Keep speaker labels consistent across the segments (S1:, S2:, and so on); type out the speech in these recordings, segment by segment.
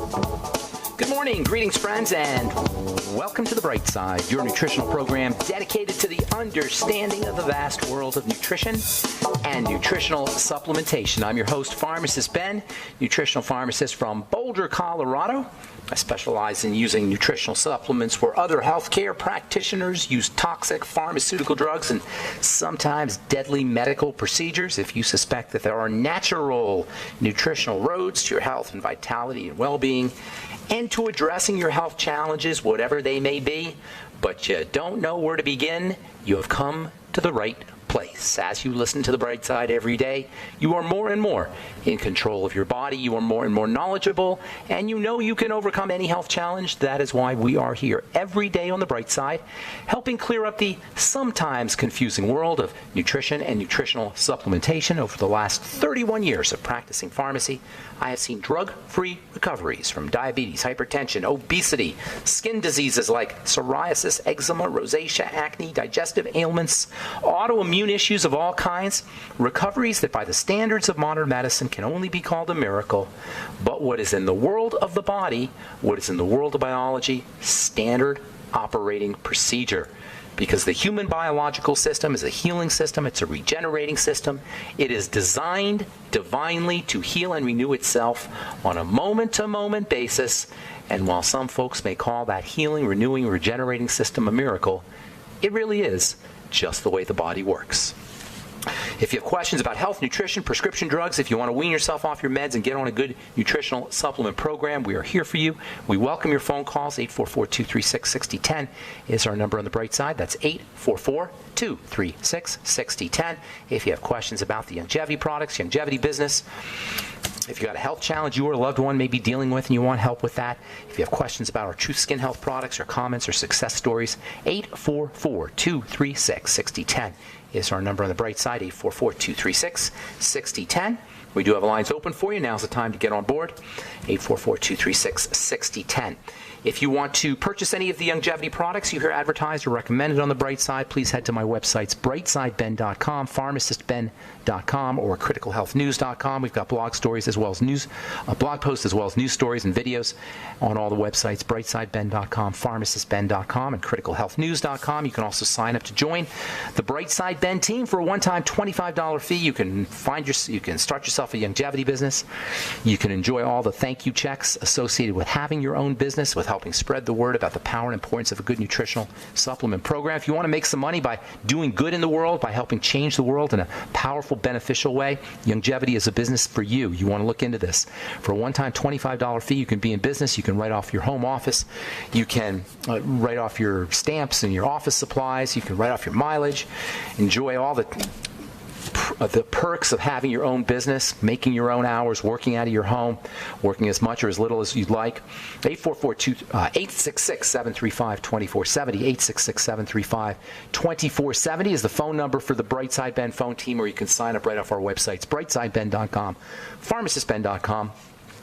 S1: Good morning, greetings friends, and welcome to The Bright Side, your nutritional program dedicated to the understanding of the vast world of nutrition and nutritional supplementation. I'm your host, Pharmacist Ben, nutritional pharmacist from Boulder, Colorado. I specialize in using nutritional supplements where other healthcare practitioners use toxic pharmaceutical drugs and sometimes deadly medical procedures. If you suspect that there are natural nutritional roads to your health and vitality and well-being and to addressing your health challenges, whatever they may be, but you don't know where to begin, you have come to the right place. As you listen to The Bright Side every day, you are more and more in control of your body, you are more and more knowledgeable, and you know you can overcome any health challenge. That is why we are here every day on The Bright Side, helping clear up the sometimes confusing world of nutrition and nutritional supplementation. Over the last 31 years of practicing pharmacy, I have seen drug-free recoveries from diabetes, hypertension, obesity, skin diseases like psoriasis, eczema, rosacea, acne, digestive ailments, autoimmune issues of all kinds, recoveries that by the standards of modern medicine can only be called a miracle. But what is in the world of the body, what is in the world of biology, standard operating procedure. Because the human biological system is a healing system, it's a regenerating system. It is designed divinely to heal and renew itself on a moment-to-moment basis. And while some folks may call that healing, renewing, regenerating system a miracle, it really is just the way the body works. If you have questions about health, nutrition, prescription drugs, if you want to wean yourself off your meds and get on a good nutritional supplement program, we are here for you. We welcome your phone calls. 844-236-6010 is our number on the Bright Side. That's 844-236-6010. If you have questions about the longevity products, longevity business, if you've got a health challenge you or a loved one may be dealing with and you want help with that, if you have questions about our Truth Skin Health products or comments or success stories, 844-236-6010 is our number on the Bright Side, 844-236-6010. We do have lines open for you. Now's the time to get on board, 844-236-6010. If you want to purchase any of the longevity products you hear advertised or recommended on the Bright Side, please head to my websites, brightsideben.com, pharmacistben.com, or criticalhealthnews.com. We've got blog stories as well as blog posts as well as news stories and videos on all the websites, brightsideben.com, pharmacistben.com, and criticalhealthnews.com. You can also sign up to join the Bright Side Ben team for a one-time $25 fee. You can start yourself a longevity business. You can enjoy all the thank you checks associated with having your own business, with helping spread the word about the power and importance of a good nutritional supplement program. If you want to make some money by doing good in the world, by helping change the world in a powerful, beneficial way, longevity is a business for you. You want to look into this. For a one-time $25 fee, you can be in business. You can write off your home office. You can write off your stamps and your office supplies. You can write off your mileage. Enjoy all the perks of having your own business, making your own hours, working out of your home, working as much or as little as you'd like. 866-735-2470, 866-735-2470 is the phone number for the Bright Side Ben phone team, or you can sign up right off our websites, brightsideben.com, pharmacistben.com,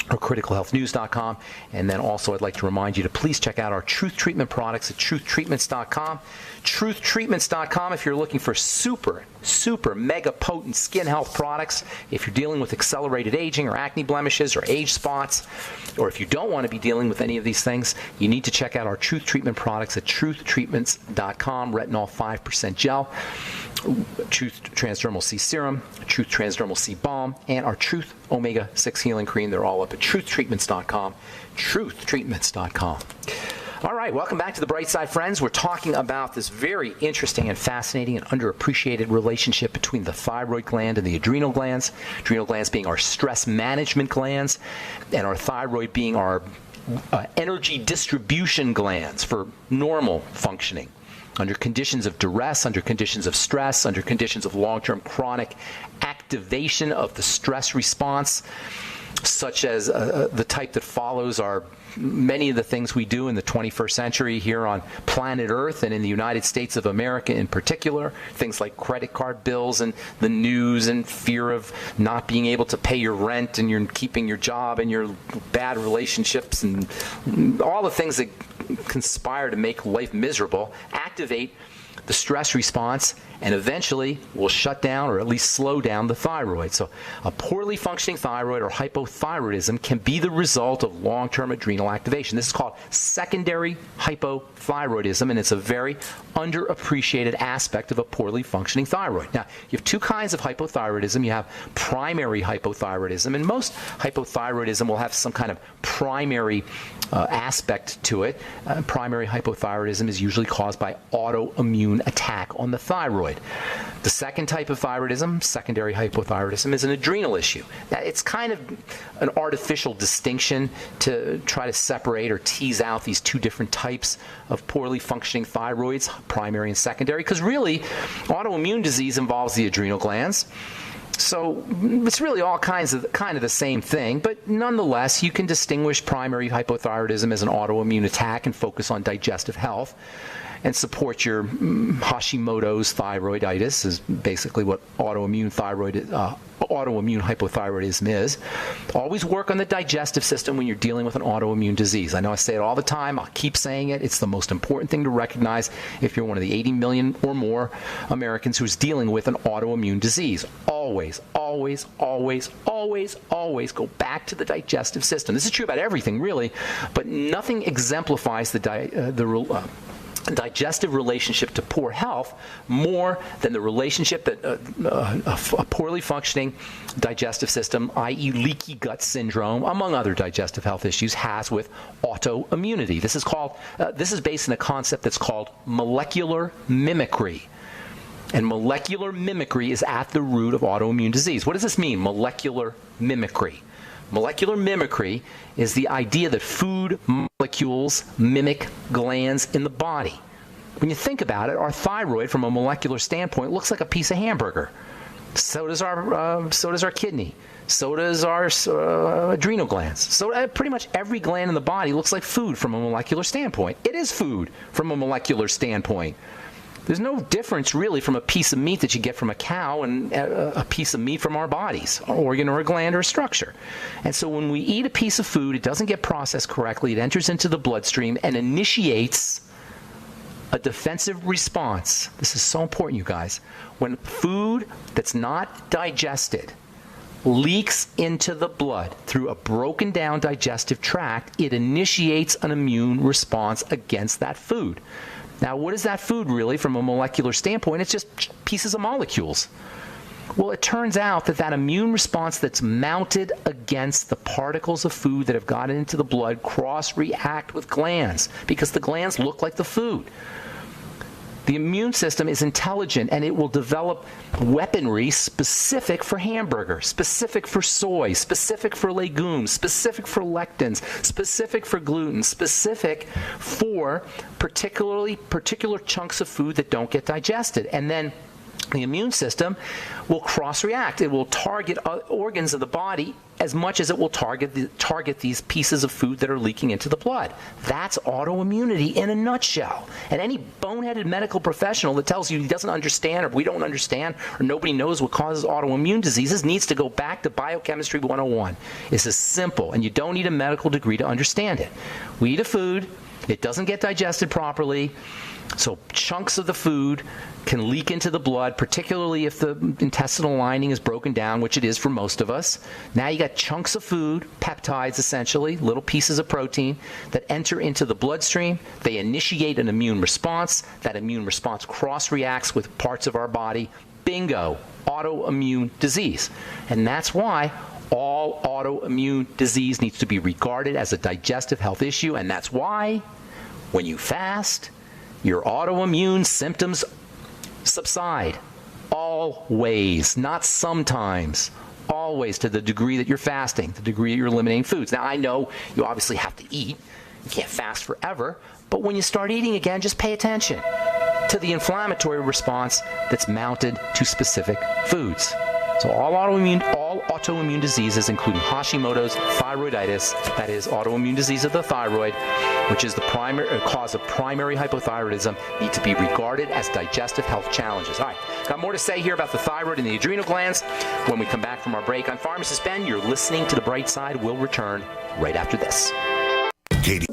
S1: or criticalhealthnews.com. And then also I'd like to remind you to please check out our Truth Treatment products at truthtreatments.com. Truthtreatments.com if you're looking for super mega potent skin health products. If you're dealing with accelerated aging or acne blemishes or age spots, or if you don't want to be dealing with any of these things, you need to check out our Truth Treatment products at truthtreatments.com. Retinol 5% gel, Truth Transdermal C Serum, Truth Transdermal C Balm, and our Truth Omega 6 Healing Cream. They're all up at truthtreatments.com. Truthtreatments.com. All right, welcome back to The Bright Side, friends. We're talking about this very interesting and fascinating and underappreciated relationship between the thyroid gland and the adrenal glands. Adrenal glands being our stress management glands, and our thyroid being our energy distribution glands for normal functioning. Under conditions of duress, under conditions of stress, under conditions of long-term chronic activation of the stress response, such as the type that follows are many of the things we do in the 21st century here on planet Earth and in the United States of America in particular. Things like credit card bills and the news and fear of not being able to pay your rent and you're keeping your job and your bad relationships and all the things that conspire to make life miserable activate the stress response and eventually will shut down or at least slow down the thyroid. So a poorly functioning thyroid or hypothyroidism can be the result of long-term adrenal activation. This is called secondary hypothyroidism, and it's a very underappreciated aspect of a poorly functioning thyroid. Now, you have two kinds of hypothyroidism. You have primary hypothyroidism, and most hypothyroidism will have some kind of primary aspect to it. Primary hypothyroidism is usually caused by autoimmune attack on the thyroid. The second type of thyroidism, secondary hypothyroidism, is an adrenal issue. Now, it's kind of an artificial distinction to try to separate or tease out these two different types of poorly functioning thyroids, primary and secondary, because really, autoimmune disease involves the adrenal glands. So it's really all kind of the same thing, but nonetheless, you can distinguish primary hypothyroidism as an autoimmune attack and focus on digestive health and support your Hashimoto's thyroiditis is basically what autoimmune hypothyroidism is. Always work on the digestive system when you're dealing with an autoimmune disease. I know I say it all the time. I'll keep saying it. It's the most important thing to recognize if you're one of the 80 million or more Americans who's dealing with an autoimmune disease. Always, always, always, always, always go back to the digestive system. This is true about everything, really, but nothing exemplifies the digestive relationship to poor health more than the relationship that a poorly functioning digestive system, i.e. leaky gut syndrome, among other digestive health issues, has with autoimmunity. This is based on a concept that's called molecular mimicry. And molecular mimicry is at the root of autoimmune disease. What does this mean, molecular mimicry? Molecular mimicry is the idea that food molecules mimic glands in the body. When you think about it, our thyroid, from a molecular standpoint, looks like a piece of hamburger. So does our kidney. So does our adrenal glands. So pretty much every gland in the body looks like food from a molecular standpoint. It is food from a molecular standpoint. There's no difference really from a piece of meat that you get from a cow and a piece of meat from our bodies, an organ or a gland or a structure. And so when we eat a piece of food, it doesn't get processed correctly. It enters into the bloodstream and initiates a defensive response. This is so important, you guys. When food that's not digested leaks into the blood through a broken down digestive tract, it initiates an immune response against that food. Now, what is that food really from a molecular standpoint? It's just pieces of molecules. Well, it turns out that immune response that's mounted against the particles of food that have gotten into the blood cross-react with glands because the glands look like the food. The immune system is intelligent, and it will develop weaponry specific for hamburger, specific for soy, specific for legumes, specific for lectins, specific for gluten, specific for particular chunks of food that don't get digested. And then the immune system will cross-react. It will target organs of the body as much as it will target these pieces of food that are leaking into the blood. That's autoimmunity in a nutshell. And any boneheaded medical professional that tells you he doesn't understand or we don't understand or nobody knows what causes autoimmune diseases needs to go back to Biochemistry 101. It's as simple, and you don't need a medical degree to understand it. We eat a food, it doesn't get digested properly, so chunks of the food can leak into the blood, particularly if the intestinal lining is broken down, which it is for most of us. Now you got chunks of food, peptides essentially, little pieces of protein that enter into the bloodstream. They initiate an immune response. That immune response cross-reacts with parts of our body. Bingo, autoimmune disease. And that's why all autoimmune disease needs to be regarded as a digestive health issue, and that's why when you fast, your autoimmune symptoms subside. Always, not sometimes. Always, to the degree that you're fasting, the degree that you're eliminating foods. Now, I know you obviously have to eat. You can't fast forever. But when you start eating again, just pay attention to the inflammatory response that's mounted to specific foods. So all autoimmune diseases, including Hashimoto's thyroiditis, that is autoimmune disease of the thyroid, which is the primary cause of primary hypothyroidism, need to be regarded as digestive health challenges. All right, got more to say here about the thyroid and the adrenal glands when we come back from our break. I'm Pharmacist Ben. You're listening to The Bright Side. We'll return right after this.
S2: Katie.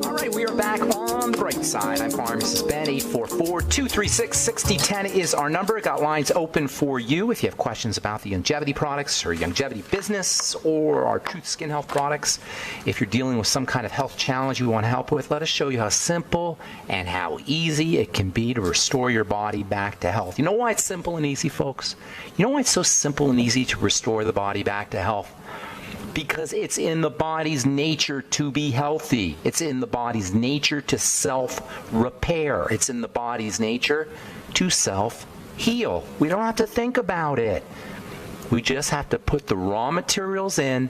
S1: All right, we are back on The Bright Bright Side. I'm Pharmacist Ben. 844-236-6010 is our number. Got lines open for you if you have questions about the longevity products or longevity business or our Truth Skin Health products. If you're dealing with some kind of health challenge we want to help with, let us show you how simple and how easy it can be to restore your body back to health. You know why it's simple and easy, folks? You know why it's so simple and easy to restore the body back to health? Because it's in the body's nature to be healthy. It's in the body's nature to self-repair. It's in the body's nature to self-heal. We don't have to think about it. We just have to put the raw materials in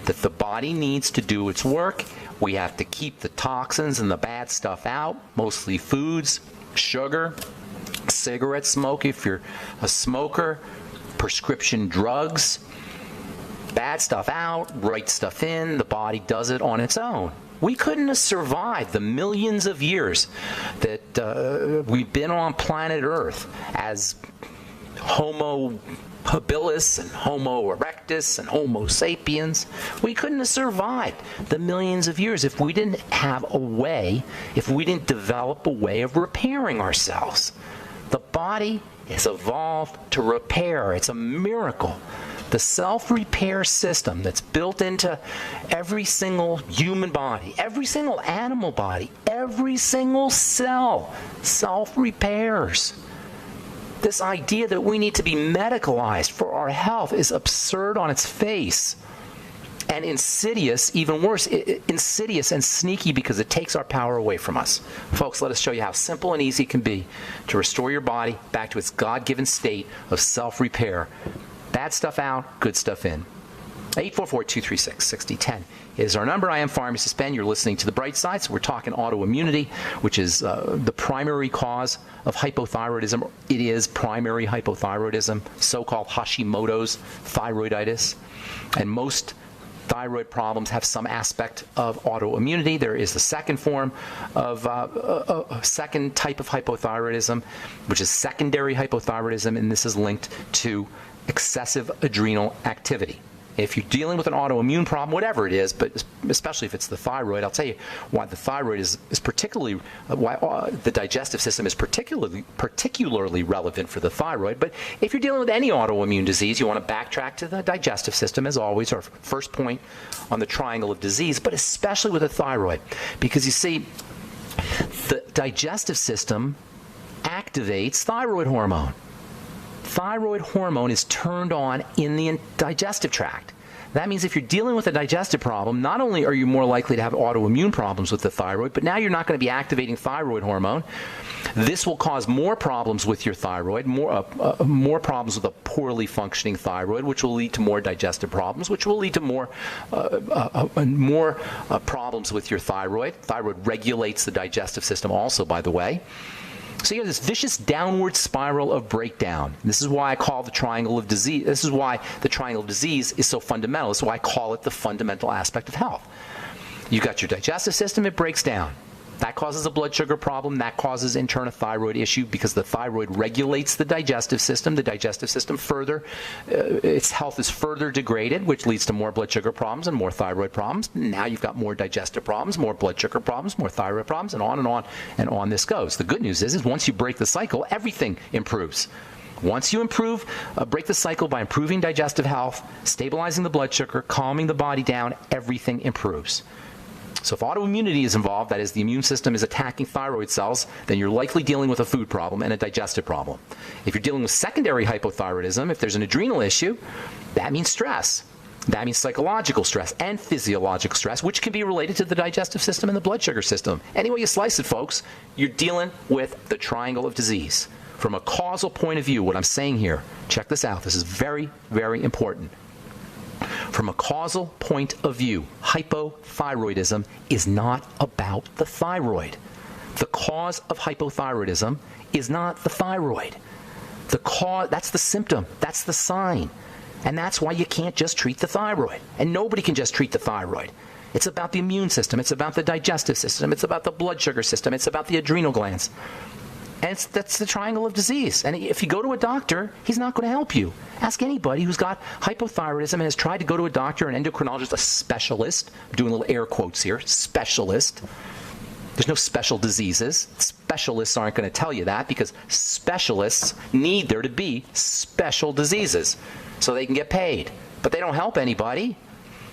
S1: that the body needs to do its work. We have to keep the toxins and the bad stuff out, mostly foods, sugar, cigarette smoke if you're a smoker, prescription drugs. Bad stuff out, right stuff in, the body does it on its own. We couldn't have survived the millions of years that we've been on planet Earth as Homo habilis and Homo erectus and Homo sapiens. We couldn't have survived the millions of years if we didn't have a way, if we didn't develop a way of repairing ourselves. The body has evolved to repair. It's a miracle. The self-repair system that's built into every single human body, every single animal body, every single cell self-repairs. This idea that we need to be medicalized for our health is absurd on its face. And insidious, even worse, insidious and sneaky because it takes our power away from us. Folks, let us show you how simple and easy it can be to restore your body back to its God-given state of self-repair. Bad stuff out, good stuff in. 844-236-6010 is our number. I am Pharmacist Ben. You're listening to The Bright Side. So we're talking autoimmunity, which is the primary cause of hypothyroidism. It is primary hypothyroidism, so-called Hashimoto's thyroiditis. And most thyroid problems have some aspect of autoimmunity. There is the second form of a second type of hypothyroidism, which is secondary hypothyroidism, and this is linked to excessive adrenal activity. If you're dealing with an autoimmune problem, whatever it is, but especially if it's the thyroid, I'll tell you why the thyroid is particularly, why the digestive system is particularly relevant for the thyroid. But if you're dealing with any autoimmune disease, you want to backtrack to the digestive system, as always, our first point on the triangle of disease, but especially with the thyroid. Because you see, the digestive system activates thyroid hormone. Thyroid hormone is turned on in the digestive tract. That means if you're dealing with a digestive problem, not only are you more likely to have autoimmune problems with the thyroid, but now you're not going to be activating thyroid hormone. This will cause more problems with your thyroid, more problems with a poorly functioning thyroid, which will lead to more digestive problems, which will lead to more problems with your thyroid. Thyroid regulates the digestive system also, by the way. So you have this vicious downward spiral of breakdown. This is why I call the triangle of disease. This is why the triangle of disease is so fundamental. This is why I call it the fundamental aspect of health. You've got your digestive system, it breaks down. That causes a blood sugar problem. That causes in turn a thyroid issue because the thyroid regulates the digestive system. The digestive system further, its health is further degraded, which leads to more blood sugar problems and more thyroid problems. Now you've got more digestive problems, more blood sugar problems, more thyroid problems, and on and on this goes. The good news is once you break the cycle, everything improves. Once you break the cycle by improving digestive health, stabilizing the blood sugar, calming the body down, everything improves. So if autoimmunity is involved, that is the immune system is attacking thyroid cells, then you're likely dealing with a food problem and a digestive problem. If you're dealing with secondary hypothyroidism, if there's an adrenal issue, that means stress. That means psychological stress and physiological stress, which can be related to the digestive system and the blood sugar system. Any way you slice it, folks, you're dealing with the triangle of disease. From a causal point of view, what I'm saying here, check this out. This is very, very important. From a causal point of view, hypothyroidism is not about the thyroid. The cause of hypothyroidism is not the thyroid. The cause, that's the symptom, that's the sign. And that's why you can't just treat the thyroid. And nobody can just treat the thyroid. It's about the immune system, it's about the digestive system, it's about the blood sugar system, it's about the adrenal glands. And that's the triangle of disease. And if you go to a doctor, he's not going to help you. Ask anybody who's got hypothyroidism and has tried to go to a doctor, an endocrinologist, a specialist, I'm doing little air quotes here, specialist. There's no special diseases. Specialists aren't going to tell you that because specialists need there to be special diseases so they can get paid. But they don't help anybody.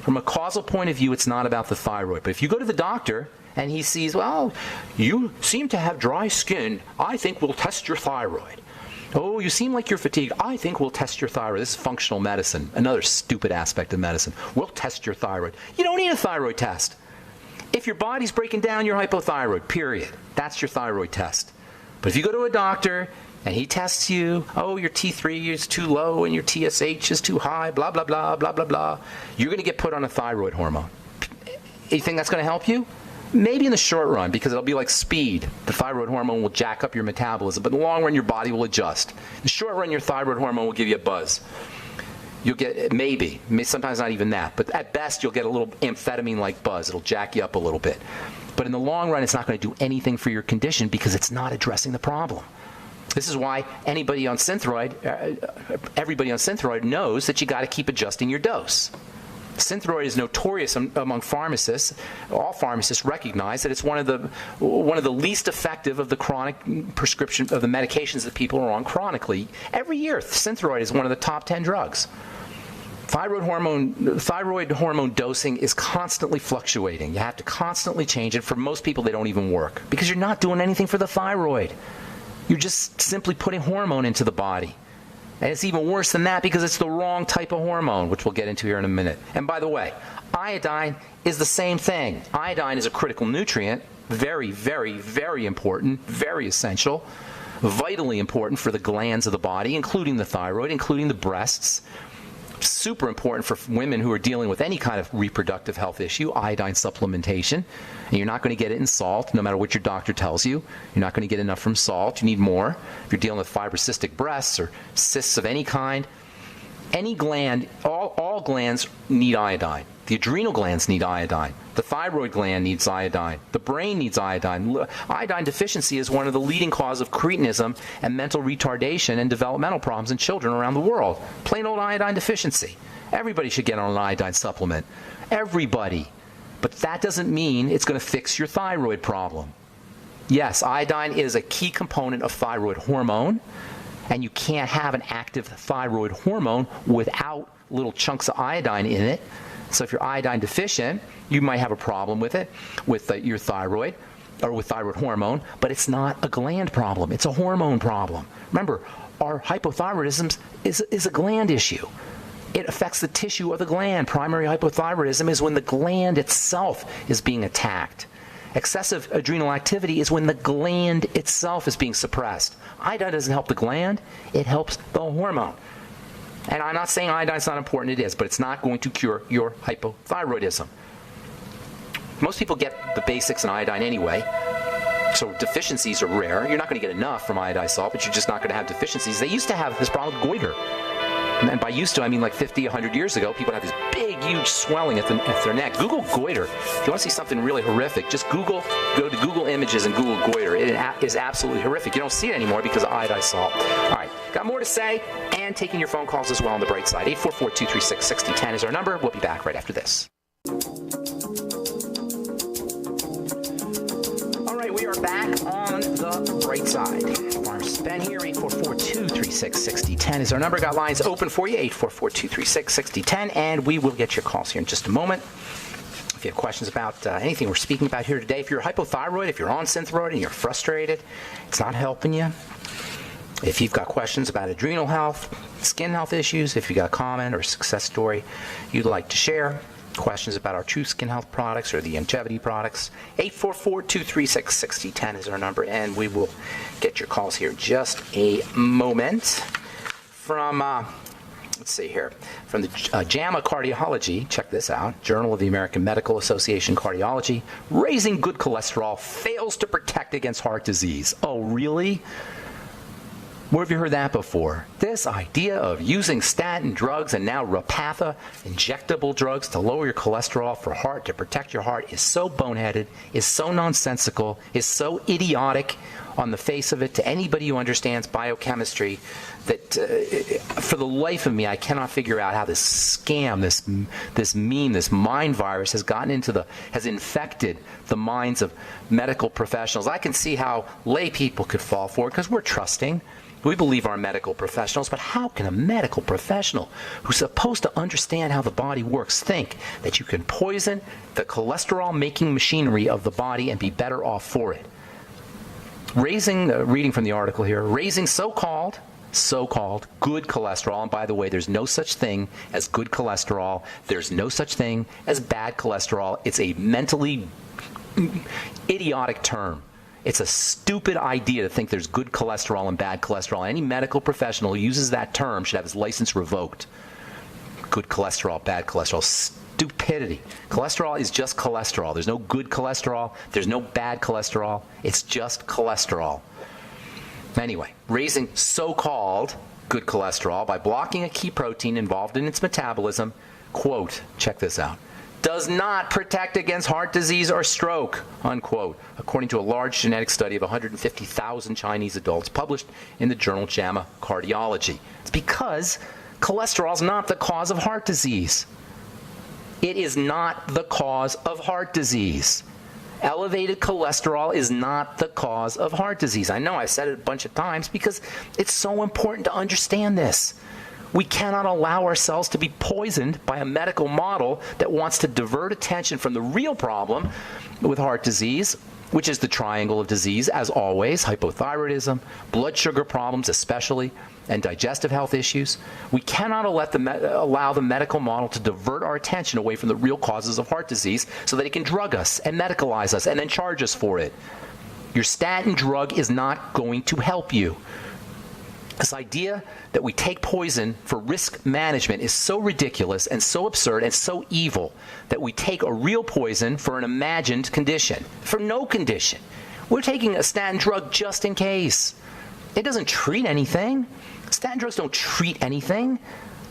S1: From a causal point of view, it's not about the thyroid. But if you go to the doctor and he sees, well, you seem to have dry skin, I think we'll test your thyroid. Oh, you seem like you're fatigued. I think we'll test your thyroid. This is functional medicine, another stupid aspect of medicine. We'll test your thyroid. You don't need a thyroid test. If your body's breaking down, you're hypothyroid, period. That's your thyroid test. But if you go to a doctor and he tests you, oh, your T3 is too low and your TSH is too high, blah, blah, blah, blah, blah, blah, you're going to get put on a thyroid hormone. You think that's going to help you? Maybe in the short run, because it'll be like speed. The thyroid hormone will jack up your metabolism, but in the long run, your body will adjust. In the short run, your thyroid hormone will give you a buzz. You'll get, maybe, sometimes not even that, but at best, you'll get a little amphetamine-like buzz. It'll jack you up a little bit. But in the long run, it's not going to do anything for your condition because it's not addressing the problem. This is why everybody on Synthroid knows that you got to keep adjusting your dose. Synthroid is notorious among pharmacists. All pharmacists recognize that it's one of the least effective of the chronic prescription of the medications that people are on chronically. Every year, Synthroid is one of the top 10 drugs. Thyroid hormone dosing is constantly fluctuating. You have to constantly change it. For most people, they don't even work because you're not doing anything for the thyroid. You're just simply putting hormone into the body. And it's even worse than that because it's the wrong type of hormone, which we'll get into here in a minute. And by the way, iodine is the same thing. Iodine is a critical nutrient, very, very, very important, very essential, vitally important for the glands of the body, including the thyroid, including the breasts. Super important for women who are dealing with any kind of reproductive health issue, iodine supplementation. And you're not going to get it in salt, no matter what your doctor tells you. You're not going to get enough from salt. You need more. If you're dealing with fibrocystic breasts or cysts of any kind, any gland, all glands need iodine. The adrenal glands need iodine. The thyroid gland needs iodine. The brain needs iodine. Iodine deficiency is one of the leading causes of cretinism and mental retardation and developmental problems in children around the world. Plain old iodine deficiency. Everybody should get on an iodine supplement. Everybody. But that doesn't mean it's going to fix your thyroid problem. Yes, iodine is a key component of thyroid hormone, and you can't have an active thyroid hormone without little chunks of iodine in it. So if you're iodine deficient, you might have a problem with it, with your thyroid, or with thyroid hormone, but it's not a gland problem. It's a hormone problem. Remember, our hypothyroidism is a gland issue. It affects the tissue of the gland. Primary hypothyroidism is when the gland itself is being attacked. Excessive adrenal activity is when the gland itself is being suppressed. Iodine doesn't help the gland. It helps the hormone. And I'm not saying iodine's not important, it is, but it's not going to cure your hypothyroidism. Most people get the basics in iodine anyway, so deficiencies are rare. You're not going to get enough from iodized salt, but you're just not going to have deficiencies. They used to have this problem with goiter. And by used to, I mean like 50, 100 years ago, people had this big, huge swelling at their neck. Google goiter. If you want to see something really horrific, just go to Google Images and Google goiter. It is absolutely horrific. You don't see it anymore because of iodized salt. All right, got more to say and taking your phone calls as well on the bright side. 844-236-6010 is our number. We'll be back right after this. We are back on the bright side. Pharmacist Ben here, 844-236-6010 is our number. Got lines open for you, 844-236-6010, and we will get your calls here in just a moment. If you have questions about anything we're speaking about here today, if you're hypothyroid, if you're on Synthroid and you're frustrated, it's not helping you. If you've got questions about adrenal health, skin health issues, if you've got a comment or a success story you'd like to share, questions about our True Skin Health products or the Longevity products, 844-236-6010 is our number, and we will get your calls here in just a moment. From, let's see here, from the JAMA Cardiology, check this out, Journal of the American Medical Association Cardiology, raising good cholesterol fails to protect against heart disease. Oh, really? Where have you heard that before? This idea of using statin drugs and now Repatha, injectable drugs to lower your cholesterol for heart, to protect your heart, is so boneheaded, is so nonsensical, is so idiotic. on the face of it to anybody who understands biochemistry that for the life of me, I cannot figure out how this scam, this meme, this mind virus has infected the minds of medical professionals. I can see how lay people could fall for it because we're trusting. We believe our medical professionals, but how can a medical professional who's supposed to understand how the body works think that you can poison the cholesterol-making machinery of the body and be better off for it? Reading from the article here, raising so-called good cholesterol, and by the way, there's no such thing as good cholesterol. There's no such thing as bad cholesterol. It's a mentally idiotic term. It's a stupid idea to think there's good cholesterol and bad cholesterol. Any medical professional who uses that term should have his license revoked. Good cholesterol, bad cholesterol. Stupidity. Cholesterol is just cholesterol. There's no good cholesterol. There's no bad cholesterol. It's just cholesterol. Anyway, raising so-called good cholesterol by blocking a key protein involved in its metabolism, quote, check this out, does not protect against heart disease or stroke, unquote, according to a large genetic study of 150,000 Chinese adults published in the journal JAMA Cardiology. It's because cholesterol is not the cause of heart disease. It is not the cause of heart disease. Elevated cholesterol is not the cause of heart disease. I know I've said it a bunch of times because it's so important to understand this. We cannot allow ourselves to be poisoned by a medical model that wants to divert attention from the real problem with heart disease, which is the triangle of disease, as always, hypothyroidism, blood sugar problems especially, and digestive health issues. We cannot allow the medical model to divert our attention away from the real causes of heart disease so that it can drug us and medicalize us and then charge us for it. Your statin drug is not going to help you. This idea that we take poison for risk management is so ridiculous and so absurd and so evil that we take a real poison for an imagined condition, for no condition. We're taking a statin drug just in case. It doesn't treat anything. Statin drugs don't treat anything.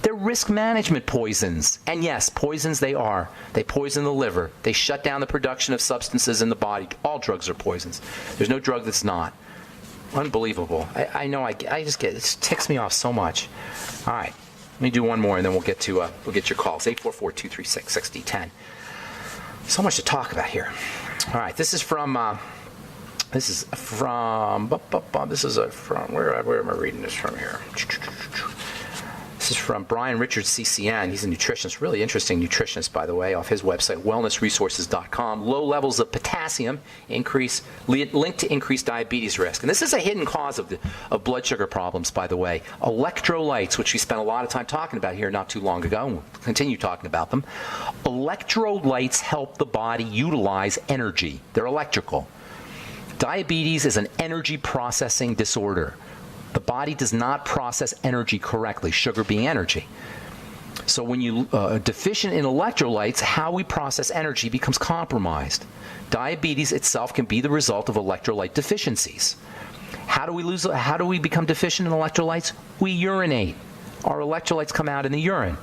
S1: They're risk management poisons. And yes, poisons they are. They poison the liver. They shut down the production of substances in the body. All drugs are poisons. There's no drug that's not. Unbelievable. I know. I just get it ticks me off so much. All right, let me do one more, and then we'll get your calls. 844-236-6010. So much to talk about here. All right, this is from. Where am I reading this from here? This is from Brian Richards, CCN. He's a nutritionist, really interesting nutritionist, by the way, off his website, wellnessresources.com. Low levels of potassium linked to increased diabetes risk. And this is a hidden cause of blood sugar problems, by the way. Electrolytes, which we spent a lot of time talking about here not too long ago, and we'll continue talking about them. Electrolytes help the body utilize energy. They're electrical. Diabetes is an energy processing disorder. The body does not process energy correctly, sugar being energy. So when you are deficient in electrolytes, how we process energy becomes compromised. Diabetes itself can be the result of electrolyte deficiencies. How do we become deficient in electrolytes? We urinate. Our electrolytes come out in the urine.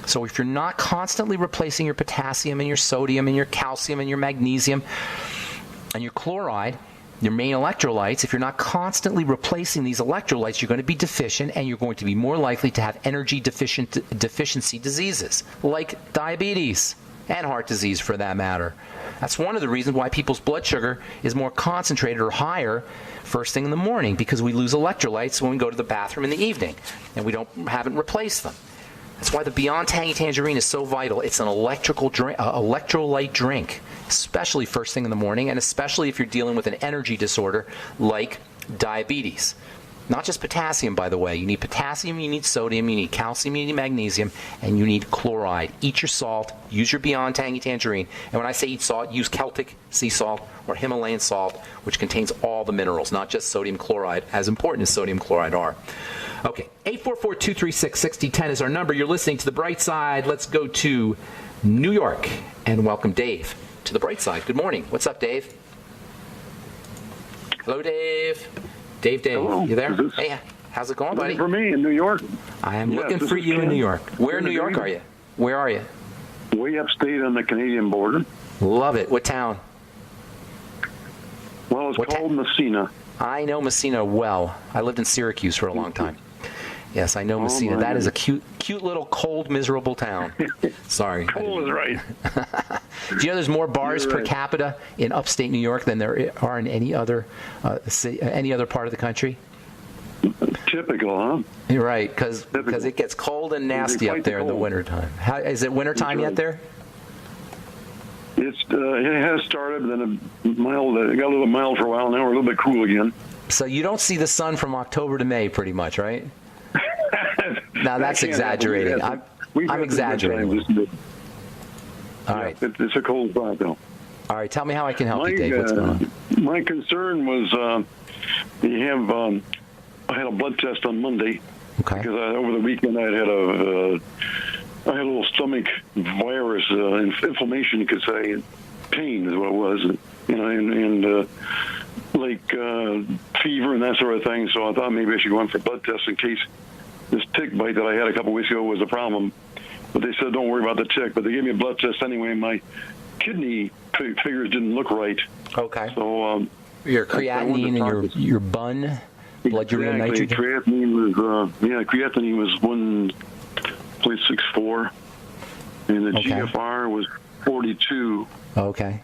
S1: So if you're not constantly replacing your potassium and your sodium and your calcium and your magnesium and your chloride, your main electrolytes, if you're not constantly replacing these electrolytes, you're going to be deficient and you're going to be more likely to have energy deficiency diseases like diabetes and heart disease for that matter. That's one of the reasons why people's blood sugar is more concentrated or higher first thing in the morning, because we lose electrolytes when we go to the bathroom in the evening and we haven't replaced them. That's why the Beyond Tangy Tangerine is so vital. It's an electrolyte drink, especially first thing in the morning, and especially if you're dealing with an energy disorder like diabetes. Not just potassium, by the way. You need potassium, you need sodium, you need calcium, you need magnesium, and you need chloride. Eat your salt. Use your Beyond Tangy Tangerine. And when I say eat salt, use Celtic sea salt or Himalayan salt, which contains all the minerals, not just sodium chloride, as important as sodium chloride are. Okay, 844-236-6010 is our number. You're listening to The Bright Side. Let's go to New York and welcome Dave to The Bright Side. Good morning. What's up, Dave? Hello, Dave. Dave,
S2: hello.
S1: You there? Hey, how's it going, buddy?
S2: For me in New York.
S1: I am looking for you Ken. In New York. Where in New York are you? Where are you?
S2: Way upstate on the Canadian border.
S1: Love it. What town?
S2: Well, it's called Messina.
S1: I know Messina well. I lived in Syracuse for a long time. Yes, I know Messina. That is a cute little cold, miserable town. Sorry.
S2: Cold is right.
S1: Do you know there's more bars per capita in upstate New York than there are in any other part of the country?
S2: Typical, huh?
S1: You're right, because it gets cold and nasty up there in the wintertime. Is it wintertime yet there?
S2: It has started, then it got a little mild for a while. Now we're a little bit cool again.
S1: So you don't see the sun from October to May, pretty much, right? Now that's exaggerating. I'm exaggerating. All right.
S2: It's a cold spot, though.
S1: All right. Tell me how I can help you, Dave. What's going on?
S2: My concern was I had a blood test on Monday.
S1: Okay.
S2: Because over the weekend I had a little stomach virus, inflammation, you could say. Pain is what it was, and fever and that sort of thing. So I thought maybe I should go in for a blood test in case this tick bite that I had a couple weeks ago was a problem. But they said don't worry about the tick. But they gave me a blood test anyway. My kidney figures didn't look right.
S1: Okay.
S2: So
S1: your creatinine and your BUN, blood urea nitrogen.
S2: Creatinine was 1.64, and the GFR was 42.
S1: Okay.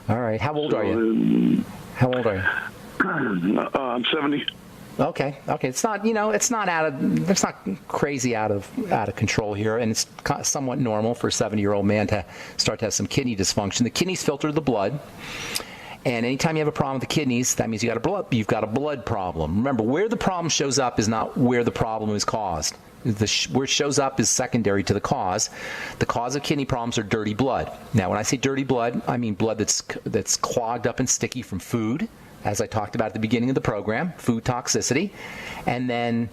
S1: All right. How old are you?
S2: I'm 70.
S1: Okay. It's not, it's not crazy out of control here, and it's somewhat normal for a 70-year-old man to start to have some kidney dysfunction. The kidneys filter the blood, and anytime you have a problem with the kidneys, that means you've got a blood problem. Remember, where the problem shows up is not where the problem is caused. Where it shows up is secondary to the cause. The cause of kidney problems are dirty blood. Now, when I say dirty blood, I mean blood that's clogged up and sticky from food, as I talked about at the beginning of the program, food toxicity, and then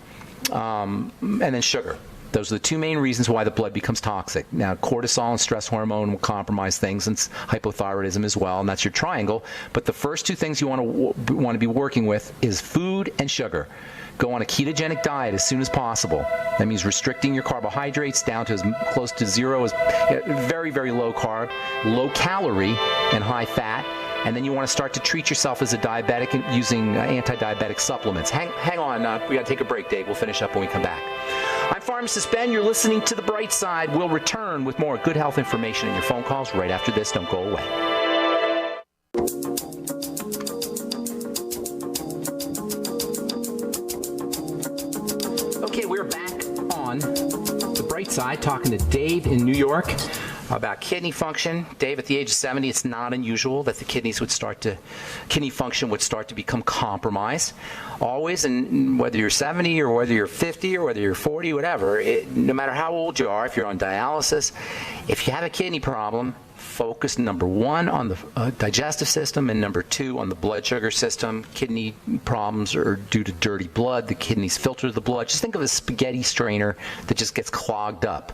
S1: sugar. Those are the two main reasons why the blood becomes toxic. Now, cortisol and stress hormone will compromise things, and hypothyroidism as well, and that's your triangle. But the first two things you want to be working with is food and sugar. Go on a ketogenic diet as soon as possible. That means restricting your carbohydrates down to as close to zero as very, very low carb, low calorie, and high fat. And then you want to start to treat yourself as a diabetic using anti-diabetic supplements. Hang on. We got to take a break, Dave. We'll finish up when we come back. I'm Pharmacist Ben. You're listening to The Bright Side. We'll return with more good health information in your phone calls right after this. Don't go away. Okay, we're back on The Bright Side talking to Dave in New York about kidney function. Dave, at the age of 70, it's not unusual that the kidney function would start to become compromised. Always, and whether you're 70 or whether you're 50 or whether you're 40, whatever, no matter how old you are, if you're on dialysis, if you have a kidney problem, focus, number one, on the digestive system, and number two, on the blood sugar system. Kidney problems are due to dirty blood. The kidneys filter the blood. Just think of a spaghetti strainer that just gets clogged up.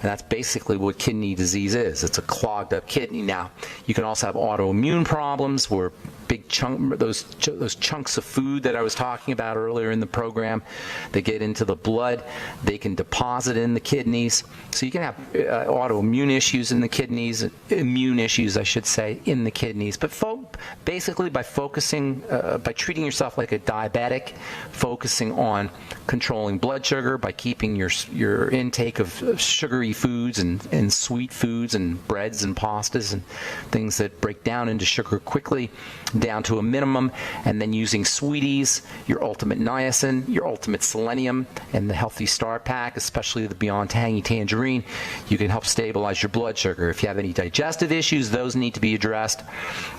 S1: And that's basically what kidney disease is. It's a clogged up kidney. Now, you can also have autoimmune problems where those chunks of food that I was talking about earlier in the program, they get into the blood. They can deposit in the kidneys. So you can have autoimmune issues in the kidneys, immune issues, I should say, in the kidneys. But basically by focusing, by treating yourself like a diabetic, focusing on controlling blood sugar, by keeping your intake of sugary foods and sweet foods and breads and pastas and things that break down into sugar quickly down to a minimum, and then using sweeties, your ultimate niacin, your ultimate selenium, and the Healthy Start Pack, especially the Beyond Tangy Tangerine, you can help stabilize your blood sugar. If you have any digestive issues, those need to be addressed,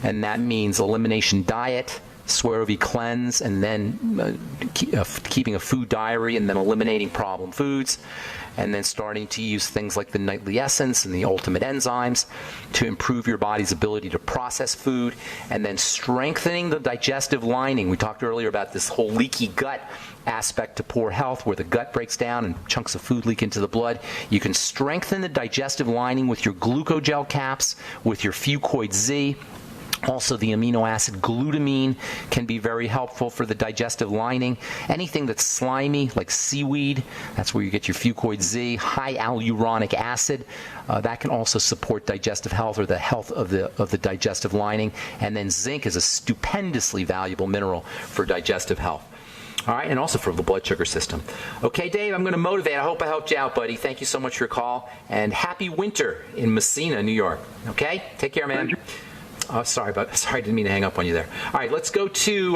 S1: and that means elimination diet, Swerovy cleanse, and then keeping a food diary, and then eliminating problem foods, and then starting to use things like the Nightly Essence and the Ultimate Enzymes to improve your body's ability to process food, and then strengthening the digestive lining. We talked earlier about this whole leaky gut aspect to poor health, where the gut breaks down and chunks of food leak into the blood. You can strengthen the digestive lining with your glucogel caps, with your Fucoid Z, Also, the amino acid glutamine can be very helpful for the digestive lining. Anything that's slimy, like seaweed, that's where you get your Fucoid Z. High hyaluronic acid, that can also support digestive health or the health of the digestive lining. And then zinc is a stupendously valuable mineral for digestive health. All right, and also for the blood sugar system. Okay, Dave, I'm going to motivate. I hope I helped you out, buddy. Thank you so much for your call. And happy winter in Messina, New York. Okay? Take care, man. Oh, sorry, I didn't mean to hang up on you there. All right, let's go to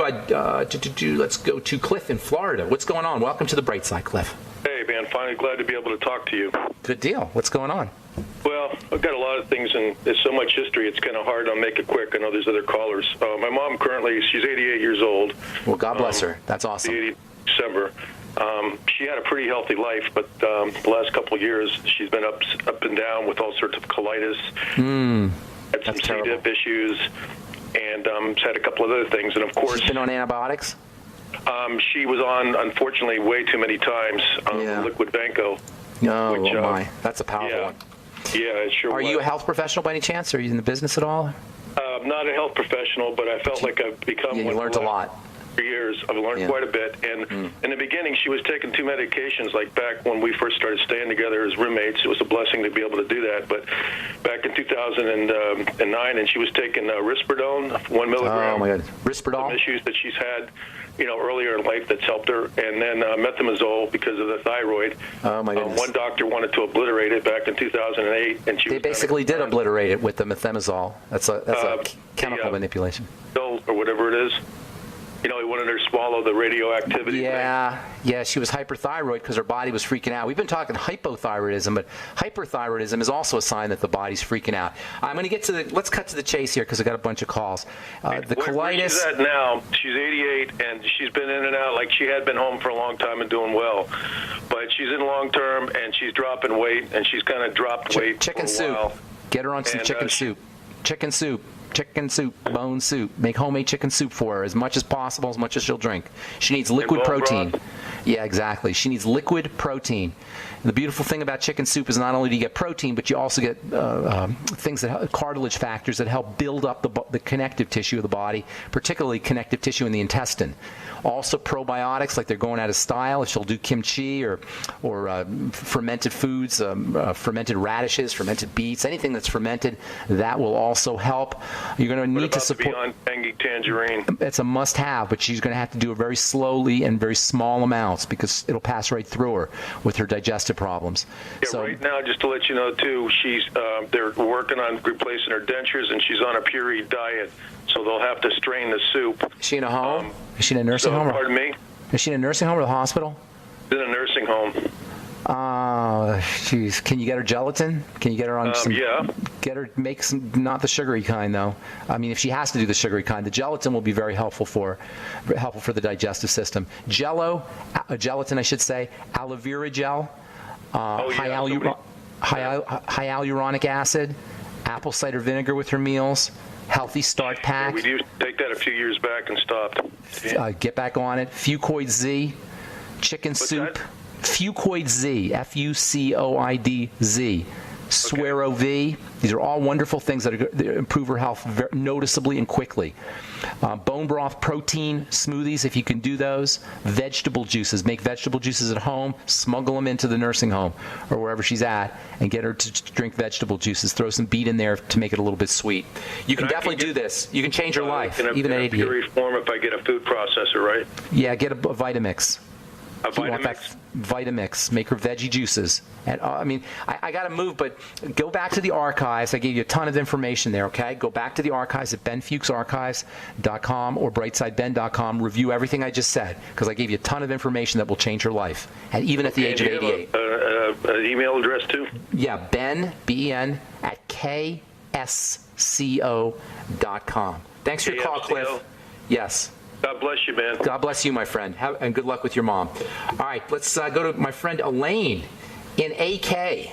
S1: Cliff in Florida. What's going on? Welcome to the Bright Side, Cliff.
S3: Hey, man, finally glad to be able to talk to you.
S1: Good deal. What's going on?
S3: Well, I've got a lot of things, and there's so much history, it's kind of hard. I'll make it quick. I know there's other callers. My mom currently, she's 88 years old.
S1: Well, God bless her. That's awesome.
S3: 80 December. She had a pretty healthy life, but the last couple of years, she's been up and down with all sorts of colitis. Had some C. diff issues, and she's had a couple of other things. And, of course...
S1: She's been on antibiotics?
S3: She was on, unfortunately, way too many times, liquid Vanco.
S1: Oh, my. That's a powerful one.
S3: Yeah, it sure was.
S1: Are you a health professional by any chance? Are you in the business at all?
S3: Not a health professional, but I felt like I've become one.
S1: You learned a lot.
S3: For years, I've learned quite a bit. And in the beginning, she was taking 2 medications. Like back when we first started staying together as roommates, it was a blessing to be able to do that. But back in 2009, and she was taking Risperidone, 1 milligram.
S1: Oh my God, Risperidone.
S3: Some issues that she's had, earlier in life that's helped her, and then methimazole because of the thyroid.
S1: Oh my goodness.
S3: One doctor wanted to obliterate it back in 2008, and
S1: they basically did obliterate it with the methimazole. That's a chemical manipulation.
S3: Or whatever it is. He wanted her to swallow the radioactivity.
S1: Yeah, she was hyperthyroid because her body was freaking out. We've been talking hypothyroidism, but hyperthyroidism is also a sign that the body's freaking out. I'm going to get to let's cut to the chase here because I got a bunch of calls. The colitis.
S3: Where she's at now, she's 88, and she's been in and out like she had been home for a long time and doing well. But she's in long term, and she's dropping weight, and she's kind of dropped weight
S1: chicken
S3: for a while.
S1: Soup. Get her on some chicken soup. Chicken soup. Chicken soup, bone soup. Make homemade chicken soup for her as much as possible, as much as she'll drink. She needs liquid protein.
S3: Broth.
S1: Yeah, exactly. She needs liquid protein. And the beautiful thing about chicken soup is not only do you get protein, but you also get things that cartilage factors that help build up the connective tissue of the body, particularly connective tissue in the intestine. Also probiotics, like they're going out of style. If she'll do kimchi or fermented foods, fermented radishes, fermented beets, anything that's fermented, that will also help. You're going to need to support.
S3: What about the Beyond Tangy Tangerine?
S1: It's a must-have, but she's going to have to do it very slowly and very small amounts because it'll pass right through her with her digestive problems.
S3: Yeah, so, right now, just to let you know, too, they're working on replacing her dentures, and she's on a puree diet, so they'll have to strain the soup.
S1: Is she in a home? Is she in a nursing home?
S3: Pardon me?
S1: Is she in a nursing home or the hospital?
S3: In a nursing home.
S1: Oh, jeez. Can you get her gelatin? Can you get her on some?
S3: Yeah.
S1: Get her, make some, not the sugary kind, though. I mean, if she has to do the sugary kind, the gelatin will be very helpful for the digestive system. Gelatin, I should say, aloe vera gel, high hyaluronic acid, apple cider vinegar with her meals, healthy start pack.
S3: Yeah, we used to take that a few years back and stopped.
S1: Get back on it. Fucoid Z, chicken soup. Fucoid Z, Fucoid Z, Suero V. These are all wonderful things that improve her health noticeably and quickly. Bone broth protein smoothies, if you can do those. Vegetable juices. Make vegetable juices at home. Smuggle them into the nursing home or wherever she's at and get her to drink vegetable juices. Throw some beet in there to make it a little bit sweet. You can definitely do this. You can change her life, even at 88.
S3: In a puree form if I get a food processor, right?
S1: Yeah, get a Vitamix.
S3: A Vitamix?
S1: Vitamix. Make her veggie juices. And I got to move, but go back to the archives. I gave you a ton of information there, okay? Go back to the archives at benfuchsarchives.com or brightsideben.com. Review everything I just said, because I gave you a ton of information that will change her life, and even at the age of 88.
S3: An email address, too?
S1: Yeah, Ben, B-E-N, at ksco.com. Thanks for your call, Cliff. Yes.
S3: God bless you, man.
S1: God bless you, my friend. And good luck with your mom. All right, let's go to my friend Elaine in AK.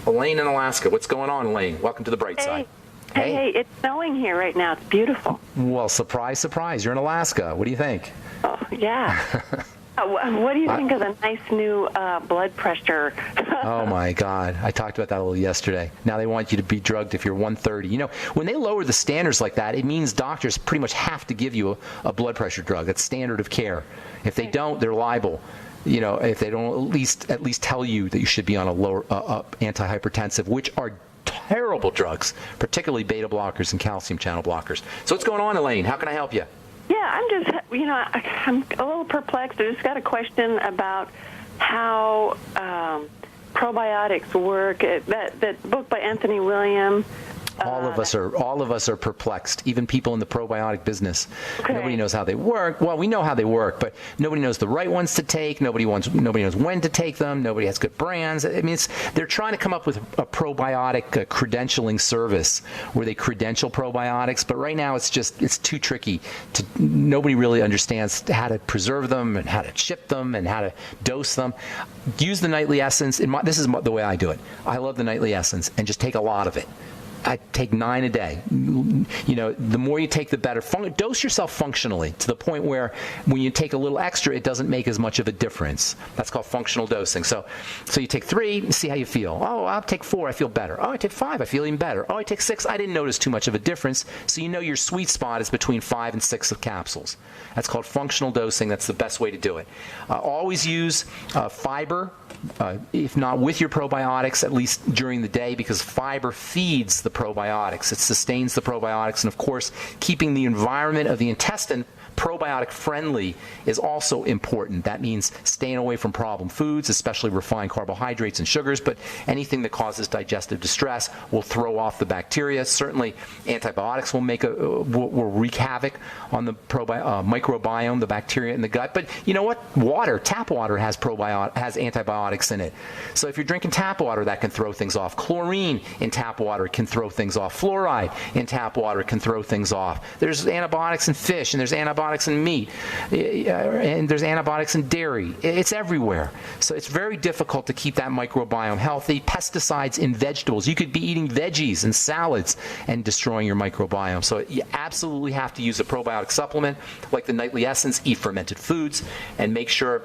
S1: Elaine in Alaska. What's going on, Elaine? Welcome to the Bright Side.
S4: Hey, it's snowing here right now. It's beautiful.
S1: Well, surprise, surprise. You're in Alaska. What do you think?
S4: Oh, yeah. What do you think of the nice new blood pressure?
S1: Oh, my God. I talked about that a little yesterday. Now they want you to be drugged if you're 130. You know, when they lower the standards like that, it means doctors pretty much have to give you a blood pressure drug. That's standard of care. If they don't, they're liable. You know, if they don't at least tell you that you should be on a lower antihypertensive, which are terrible drugs, particularly beta blockers and calcium channel blockers. So what's going on, Elaine? How can I help you?
S4: Yeah, I'm a little perplexed. I just got a question about how probiotics work. That book by Anthony William.
S1: All of us are perplexed. Even people in the probiotic business. Okay. Nobody knows how they work. Well, we know how they work, but nobody knows the right ones to take. Nobody knows when to take them. Nobody has good brands. I mean, they're trying to come up with a probiotic credentialing service where they credential probiotics, but right now it's too tricky. Nobody really understands how to preserve them and how to ship them and how to dose them. Use the nightly essence. This is the way I do it. I love the nightly essence, and just take a lot of it. I take 9 a day. You know, the more you take, the better. Dose yourself functionally to the point where when you take a little extra, it doesn't make as much of a difference. That's called functional dosing. So you take 3 and see how you feel. Oh, I'll take 4. I feel better. Oh, I take 5. I feel even better. Oh, I take 6. I didn't notice too much of a difference. So you know your sweet spot is between 5 and 6 of capsules. That's called functional dosing. That's the best way to do it. Always use fiber, if not with your probiotics, at least during the day, because fiber feeds the probiotics. It sustains the probiotics, and of course, keeping the environment of the intestine probiotic friendly is also important. That means staying away from problem foods, especially refined carbohydrates and sugars, but anything that causes digestive distress will throw off the bacteria. Certainly, antibiotics will wreak havoc on the microbiome, the bacteria in the gut. But you know what? Tap water has antibiotics in it. So if you're drinking tap water, that can throw things off. Chlorine in tap water can throw things off. Fluoride in tap water can throw things off. There's antibiotics in fish, and there's antibiotics in meat, and there's antibiotics in dairy. It's everywhere. So it's very difficult to keep that microbiome healthy. Pesticides in vegetables. You could be eating veggies and salads and destroying your microbiome. So you absolutely have to use a probiotic supplement like the Nightly Essence. Eat fermented foods and make sure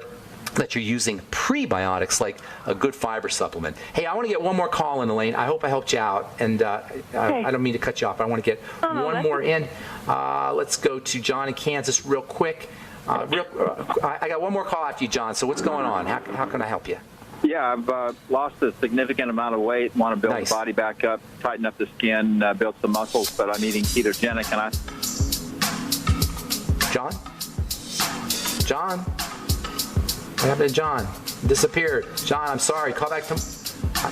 S1: that you're using prebiotics like a good fiber supplement. Hey, I want to get one more call in, Elaine. I hope I helped you out, and
S4: okay.
S1: I don't mean to cut you off. I want to get one more in. Let's go to John in Kansas real quick. I got one more call after you, John. So what's going on? How can I help you?
S5: Yeah, I've lost a significant amount of weight, want to build the body back up, tighten up the skin, build some muscles, but I'm eating ketogenic.
S1: John? What happened to John? Disappeared. John, I'm sorry. Call back to...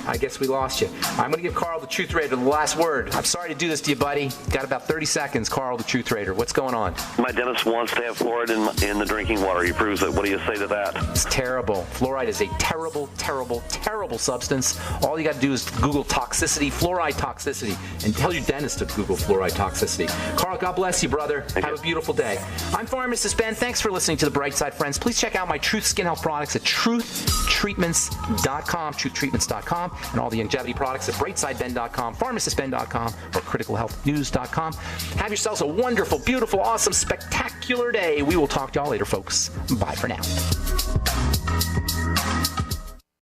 S1: I guess we lost you. I'm going to give Carl the Truth Raider the last word. I'm sorry to do this to you, buddy. Got about 30 seconds, Carl the Truth Raider. What's going on?
S6: My dentist wants to have fluoride in the drinking water. He proves it. What do you say to that?
S1: It's terrible. Fluoride is a terrible, terrible, terrible substance. All you got to do is Google toxicity, fluoride toxicity, and tell your dentist to Google fluoride toxicity. Carl, God bless you, brother. Have a beautiful day. I'm Pharmacist Ben. Thanks for listening to The Bright Side, friends. Please check out my Truth Skin Health products at truthtreatments.com, truthtreatments.com. And all the longevity products at brightsideben.com, pharmacistben.com, or criticalhealthnews.com. Have yourselves a wonderful, beautiful, awesome, spectacular day. We will talk to y'all later, folks. Bye for now.